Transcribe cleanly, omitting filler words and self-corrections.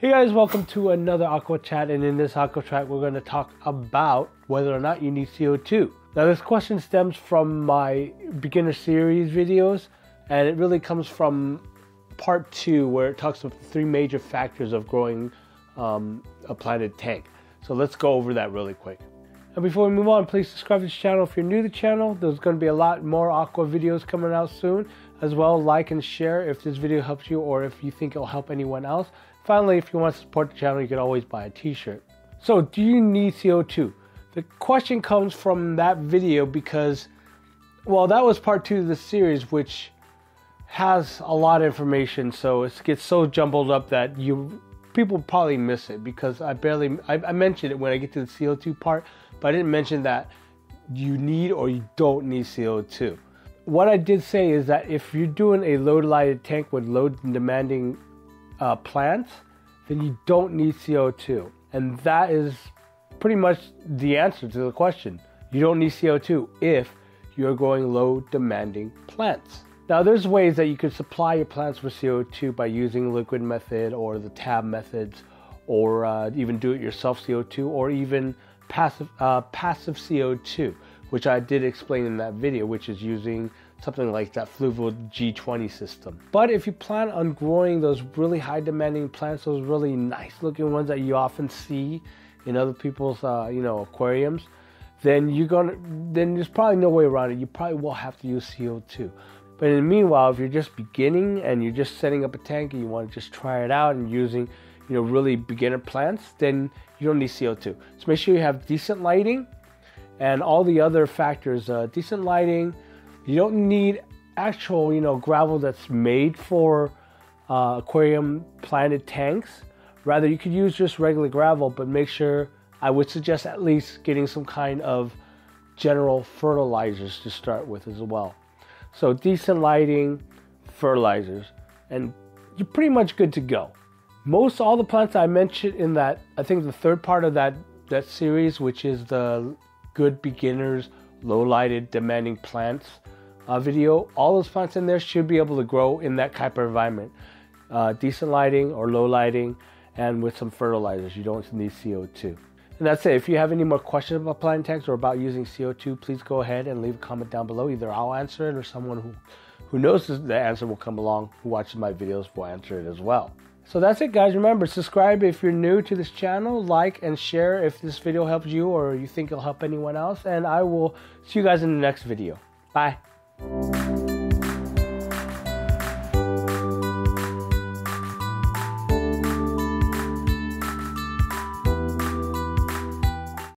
Hey guys, welcome to another Aquachat, and in this Aquachat we're going to talk about whether or not you need CO2. Now this question stems from my beginner series videos, and it really comes from part 2 where it talks about the 3 major factors of growing a planted tank. So let's go over that really quick. And before we move on, please subscribe to this channel if you're new to the channel. There's going to be a lot more aqua videos coming out soon. As well, like and share if this video helps you or if you think it'll help anyone else. Finally, if you want to support the channel, you can always buy a t-shirt. So, do you need CO2? The question comes from that video because, well, that was part 2 of the series, which has a lot of information, so it gets so jumbled up that people probably miss it because I mentioned it when I get to the CO2 part, but I didn't mention that you need or you don't need CO2. What I did say is that if you're doing a load lighted tank with load demanding plants, then you don't need CO2. And that is pretty much the answer to the question. You don't need CO2 if you're growing load demanding plants. Now there's ways that you could supply your plants with CO2 by using liquid method or the tab methods, or even do it yourself CO2, or even passive CO2, which I did explain in that video, which is using something like that fluvial G20 system. But if you plan on growing those really high demanding plants, those really nice looking ones that you often see in other people's aquariums, then there's probably no way around it. You probably will have to use CO2. But in the meanwhile, if you're just beginning and you're just setting up a tank and you want to just try it out and using really beginner plants, then you don't need CO2. So make sure you have decent lighting and all the other factors. Decent lighting. You don't need actual gravel that's made for aquarium planted tanks. Rather, you could use just regular gravel, but make sure, I would suggest at least getting some kind of general fertilizers to start with as well. So decent lighting, fertilizers, and you're pretty much good to go. All the plants I mentioned in that, I think the third part of that series, which is the good beginners, low lighted, demanding plants video, all those plants in there should be able to grow in that type of environment. Decent lighting or low lighting, and with some fertilizers. You don't need CO2. And that's it. If you have any more questions about planting tanks or about using CO2, please go ahead and leave a comment down below. Either I'll answer it or someone who knows the answer will come along, who watches my videos, will answer it as well. So that's it, guys. Remember, subscribe if you're new to this channel, like and share if this video helps you or you think it'll help anyone else, and I will see you guys in the next video. Bye.